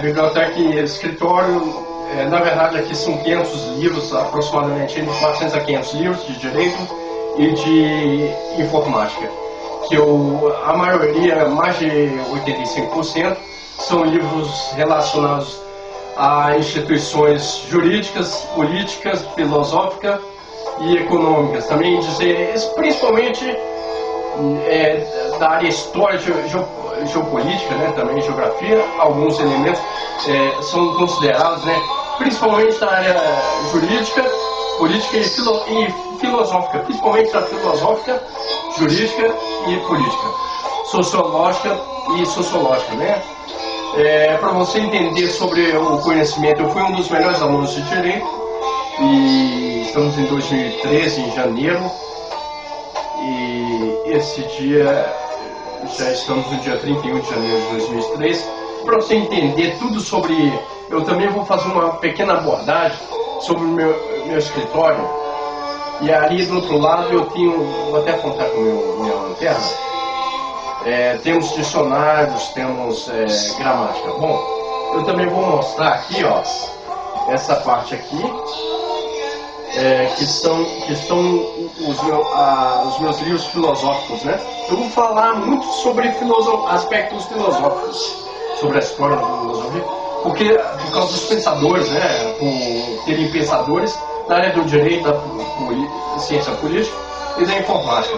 Biblioteca e escritório, na verdade aqui são 500 livros, aproximadamente entre 400 a 500 livros de direito e de informática, que a maioria, mais de 85%, são livros relacionados a instituições jurídicas, políticas, filosóficas e econômicas. Também dizer, principalmente da área histórica, geopolítica, né, também geografia, alguns elementos são considerados, né, principalmente da área jurídica, política e filosófica, principalmente da filosófica, jurídica e política, sociológica e sociológica, né? Para você entender sobre o conhecimento, eu fui um dos melhores alunos de Direito e estamos em 2013, em janeiro, e esse dia, já estamos no dia 31 de janeiro de 2003. Para você entender tudo sobre, eu também vou fazer uma pequena abordagem sobre o meu escritório, e ali do outro lado eu tenho, vou até apontar com minha lanterna, temos dicionários, temos gramática. Bom, eu também vou mostrar aqui, ó, essa parte aqui, que são os meus livros filosóficos, né? Eu vou falar muito sobre aspectos filosóficos, sobre a história da filosofia, porque por causa dos pensadores, né? Por terem pensadores na área do direito, da ciência política e da informática.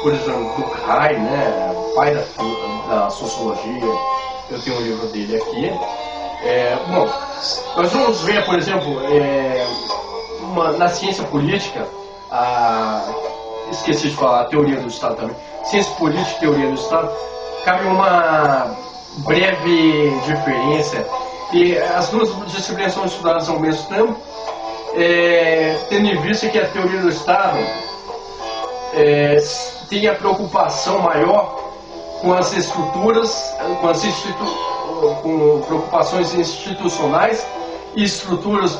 Por exemplo, Durkheim, né? Pai da sociologia, eu tenho um livro dele aqui. Bom, nós vamos ver, por exemplo, na ciência política, esqueci de falar, a teoria do Estado também. Ciência política e teoria do Estado, cabe uma breve diferença, e as duas disciplinas são estudadas ao mesmo tempo, tendo em vista que a teoria do Estado tem a preocupação maior com as estruturas, com preocupações institucionais e estruturas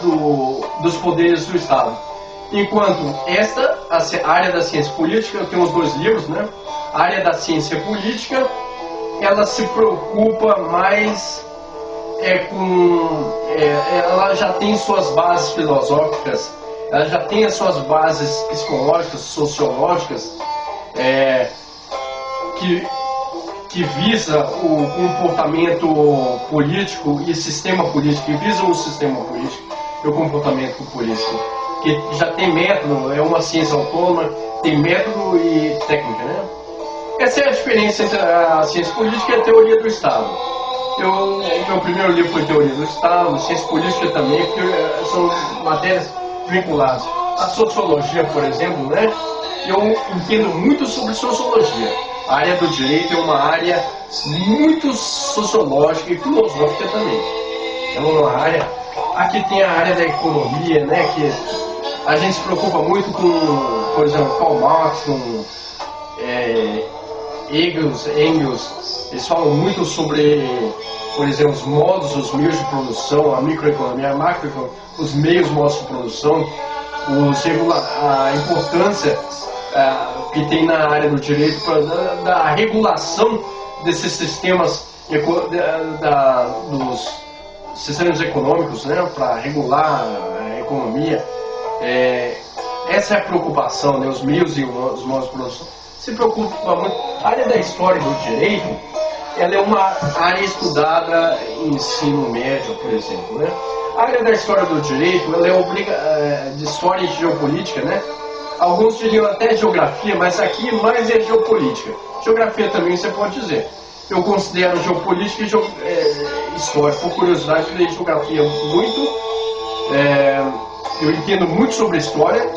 dos poderes do Estado. Enquanto a área da ciência política, eu tenho os dois livros, né? A área da ciência política, ela se preocupa mais ela já tem suas bases filosóficas, ela já tem as suas bases psicológicas, sociológicas, que visa o comportamento político e sistema político, que visa o sistema político e o comportamento político, que já tem método, é uma ciência autônoma, tem método e técnica, né? Essa é a diferença entre a ciência política e a teoria do Estado. Meu primeiro livro foi Teoria do Estado, ciência política também, porque são matérias vinculadas. A sociologia, por exemplo, né? Eu entendo muito sobre sociologia. A área do direito é uma área muito sociológica e filosófica também. É uma área. Aqui tem a área da economia, né? Que a gente se preocupa muito com, por exemplo, Karl Marx, com Engels. Eles falam muito sobre, por exemplo, os modos, os meios de produção, a microeconomia, a macroeconomia, os meios, modos de produção, a importância que tem na área do direito da regulação desses sistemas dos sistemas econômicos, né, para regular a economia. Essa é a preocupação, né, os meios e os modos de produção. Se preocupa muito. A área da história do direito, ela é uma área estudada em ensino médio, por exemplo, né? A área da história do direito, ela é de história e geopolítica, né? Alguns diriam até geografia, mas aqui mais é geopolítica. Geografia também você pode dizer. Eu considero geopolítica e história. Por curiosidade, eu estudei geografia muito. Eu entendo muito sobre história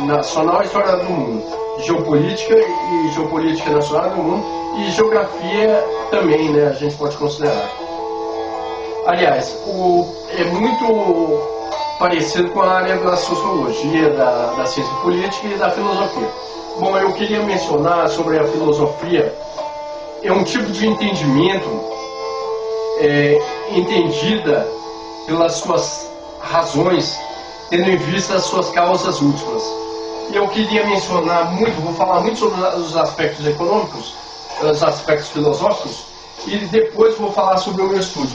nacional e história do mundo. Geopolítica e geopolítica nacional do mundo. E geografia também, né? A gente pode considerar. Aliás, é muito parecido com a área da sociologia, da ciência política e da filosofia. Bom, eu queria mencionar sobre a filosofia. É um tipo de entendimento entendida pelas suas razões, tendo em vista as suas causas últimas. E eu queria mencionar muito, vou falar muito sobre os aspectos econômicos, os aspectos filosóficos, e depois vou falar sobre o meu estudo.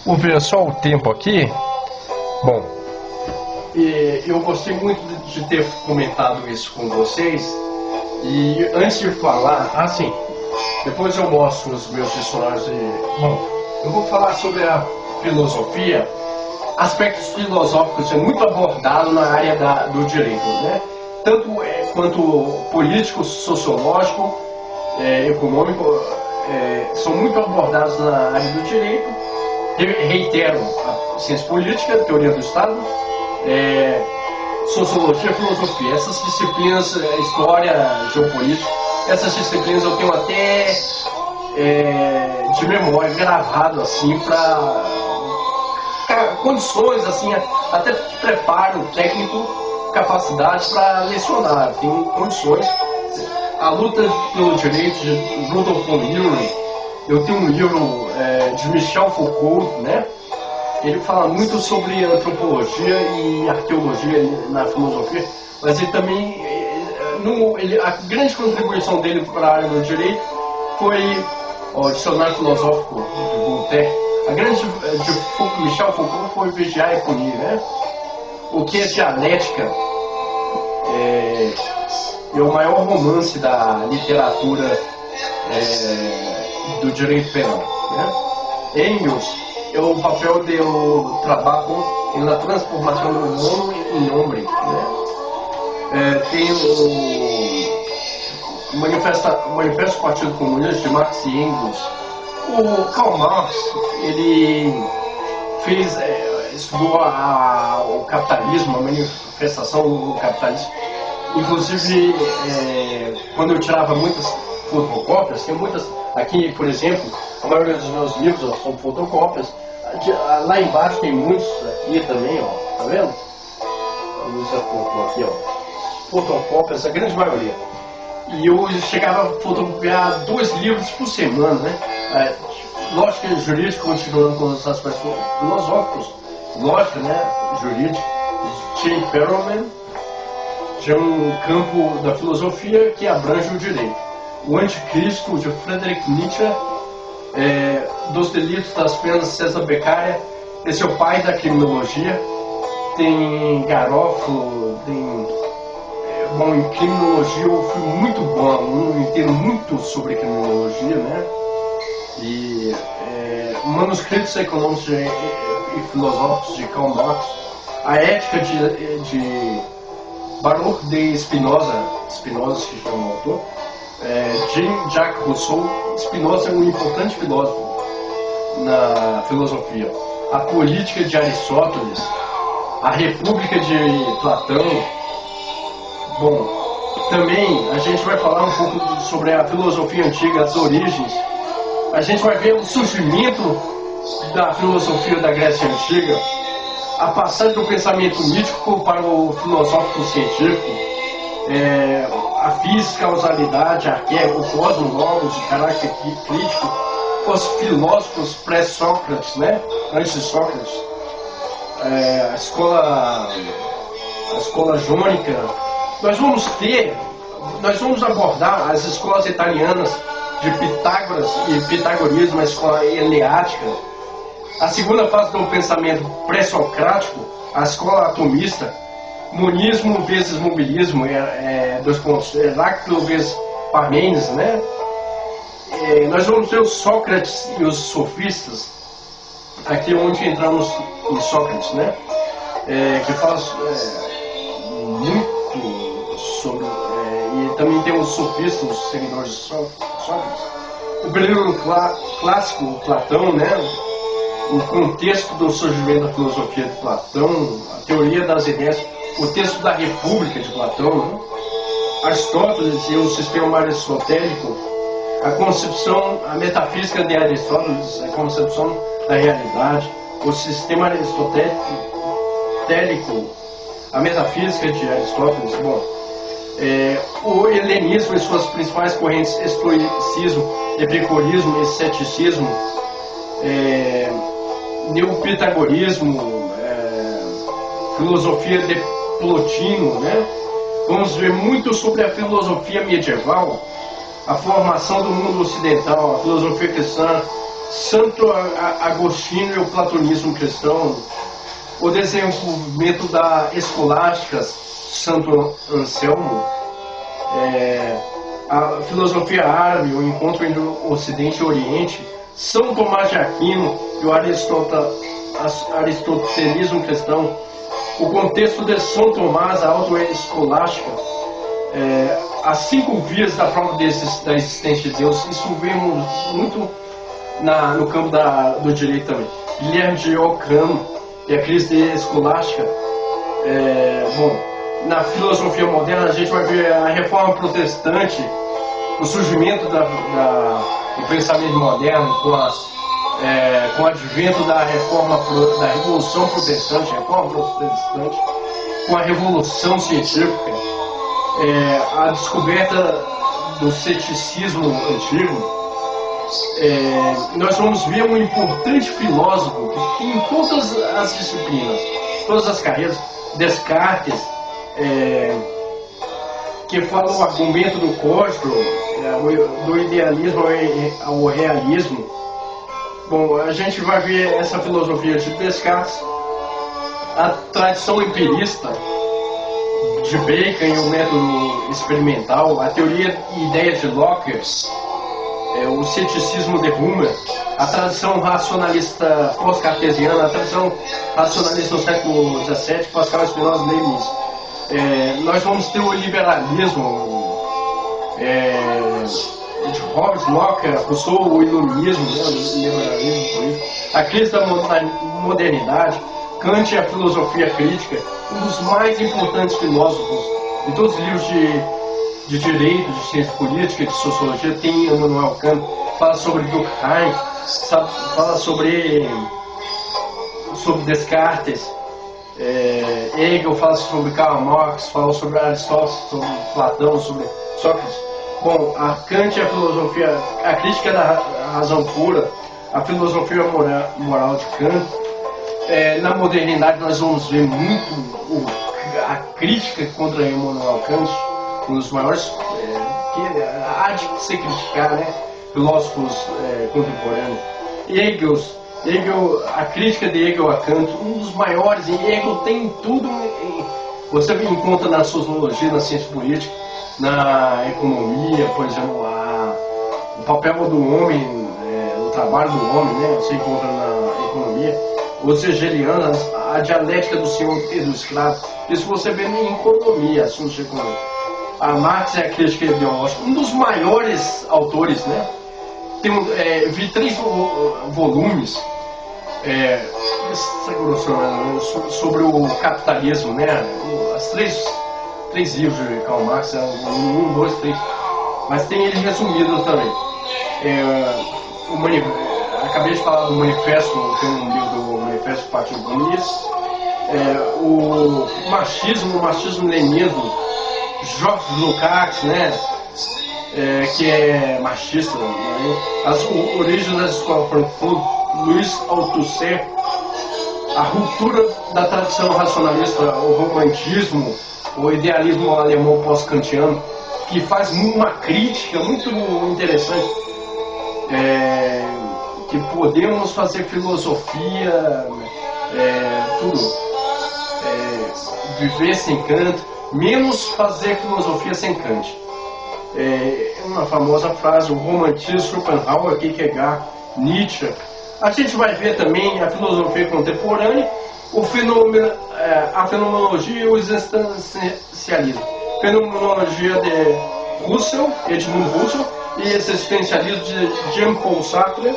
Vou ver só o tempo aqui. Bom, eu gostei muito de ter comentado isso com vocês. E antes de falar, assim, depois eu mostro os meus dicionários. Bom, eu vou falar sobre a filosofia. Aspectos filosóficos é muito abordado na área do direito, né? Tanto quanto político, sociológico, econômico, são muito abordados na área do direito. Reitero, a ciência política, a teoria do Estado, sociologia, filosofia, essas disciplinas, história, geopolítica, essas disciplinas eu tenho até de memória gravado assim para condições assim, até preparo técnico, capacidade para lecionar, tem condições. A luta pelo direito de Rudolf von Euler, eu tenho um livro de Michel Foucault, né? Ele fala muito sobre antropologia e arqueologia na filosofia, mas ele também, a grande contribuição dele para a área do direito foi o dicionário filosófico de Voltaire. A grande de Michel Foucault foi Vigiar e Punir, né? O que é dialética é o maior romance da literatura do direito penal, né? Engels é o papel do trabalho na transformação do humano em homem, né? Tem o Manifesto do Partido Comunista de Marx e Engels. O Karl Marx, ele estudou o capitalismo, a manifestação do capitalismo. Inclusive, quando eu tirava muitas fotocópias, tem muitas, aqui, por exemplo, a maioria dos meus livros são fotocópias. Lá embaixo tem muitos aqui também, ó, tá vendo? Vamos usar foto aqui, ó. Fotocópias, a grande maioria. E eu chegava a fotocopiar 2 livros por semana, né? Lógica jurídica, continuando com os aspectos filosóficos, lógica, né? Jurídica, Jay Perelman, de um campo da filosofia que abrange o direito. O Anticristo, de Friedrich Nietzsche, dos delitos das penas, César Beccaria, esse é o pai da criminologia. Tem Garofalo, tem... Bom, em criminologia eu fui muito bom, eu entendo muito sobre criminologia, né? E manuscritos econômicos e filosóficos de Karl Marx, a ética de Baruch de Spinoza que chama o autor, Jean-Jacques Rousseau. Spinoza é um importante filósofo na filosofia. A política de Aristóteles, a República de Platão. Bom, também a gente vai falar um pouco sobre a filosofia antiga, as origens. A gente vai ver o surgimento da filosofia da Grécia Antiga, a passagem do pensamento mítico para o filosófico científico, a física, a causalidade, a arquétipo, o cosmos de caráter crítico, os filósofos pré-Sócrates, né? Antes de Sócrates, a escola jônica. Nós vamos abordar as escolas italianas de Pitágoras e pitagorismo, a escola eleática. A segunda fase do pensamento pré-socrático, a escola atomista, monismo vezes mobilismo, 2 pontos, Heráclito vezes Parmênides, né? Nós vamos ver os Sócrates e os sofistas, aqui onde entramos em Sócrates, né? Que fala muito sobre, e também tem os sofistas, os seguidores de Sócrates. O período clássico, Platão, né? O contexto do surgimento da filosofia de Platão, a teoria das ideias, o texto da República de Platão, né? Aristóteles e o sistema aristotélico, a concepção, a metafísica de Aristóteles, a concepção da realidade, o sistema aristotélico, a metafísica de Aristóteles. Bom, o helenismo e suas principais correntes, estoicismo, epicurismo e ceticismo, neopitagorismo, filosofia de Plotino, né? Vamos ver muito sobre a filosofia medieval, a formação do mundo ocidental, a filosofia cristã, Santo Agostinho e o platonismo cristão, o desenvolvimento da escolástica, Santo Anselmo, a filosofia árabe, o encontro entre o Ocidente e o Oriente, São Tomás de Aquino e o aristotelismo cristão, o contexto de São Tomás, a autoescolástica, as 5 vias da prova da existência de Deus. Isso vemos muito no campo do direito também. Guilherme de Ockham e a crise escolástica. Bom, na filosofia moderna a gente vai ver a reforma protestante, o surgimento do pensamento moderno com o advento da Revolução Protestante, com a Revolução Científica, a descoberta do ceticismo antigo. Nós vamos ver um importante filósofo que em todas as disciplinas, todas as carreiras, Descartes, que fala o argumento do cósmo, do idealismo ao realismo. Bom, a gente vai ver essa filosofia de Descartes, a tradição empirista de Bacon e o método experimental, a teoria e ideia de Locke, o ceticismo de Hume, a tradição racionalista pós-cartesiana, a tradição racionalista do século XVII, Pascal, Spinoza, Leibniz. Nós vamos ter o liberalismo de Hobbes, Locke, Rousseau, o iluminismo, o liberalismo político, a crise da modernidade, Kant e a filosofia crítica, um dos mais importantes filósofos de todos os livros de direito, de ciência política, de sociologia. Tem Immanuel Kant, fala sobre Durkheim, fala sobre Descartes, Hegel fala sobre Karl Marx, fala sobre Aristóteles, sobre Platão, sobre Sócrates. Bom, a Kant e a filosofia, a crítica da razão pura, a filosofia moral de Kant. Na modernidade nós vamos ver muito a crítica contra Immanuel Kant, um dos maiores que há de se criticar, né? Filósofos contemporâneos. Hegel, a crítica de Hegel a Kant, um dos maiores, e Hegel tem tudo, você encontra na sociologia, na ciência política, na economia, por exemplo, o papel do homem, o trabalho do homem, né? Você encontra na economia, os hegelianos, a dialética do senhor e do escravo, isso você vê em economia, assuntos de economia. A Marx é a crítica ideológica, um dos maiores autores, né? Vi 3 volumes sobre o capitalismo, né? As 3 livros de Karl Marx, 1, 2, 3, mas tem eles resumidos também. Acabei de falar do manifesto, tem um livro do Manifesto do Partido Comunista, o marxismo-leninismo, Georges Lukács, né? Que é marxista, né? As origens da escola Frankfurt, Luiz Althusser, a ruptura da tradição racionalista, o romantismo, o idealismo alemão pós-kantiano, que faz uma crítica muito interessante, que podemos fazer filosofia, viver sem Kant, menos fazer filosofia sem Kant. Uma famosa frase, o romantismo, Schopenhauer, Kierkegaard, Nietzsche. A gente vai ver também a filosofia contemporânea, a fenomenologia e o existencialismo. Fenomenologia de Russell, Edmund Russell, e existencialismo de Jean-Paul Sartre.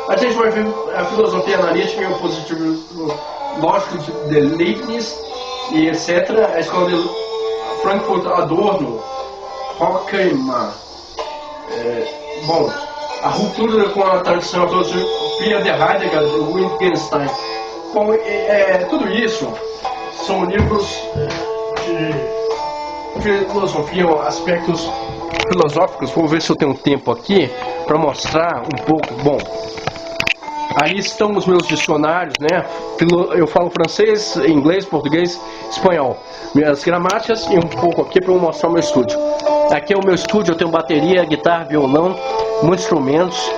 A gente vai ver a filosofia analítica e o positivismo lógico de Leibniz, e etc. A escola de Frankfurt, Adorno, Horkheimer. Bom, a ruptura com a tradição filosofia de Heidegger, de Wittgenstein. Bom, tudo isso são livros de filosofia, aspectos filosóficos. Vou ver se eu tenho tempo aqui para mostrar um pouco. Bom, aí estão os meus dicionários, né? Eu falo francês, inglês, português, espanhol. Minhas gramáticas e um pouco aqui para eu mostrar o meu estúdio. Aqui é o meu estúdio, eu tenho bateria, guitarra, violão, muitos instrumentos.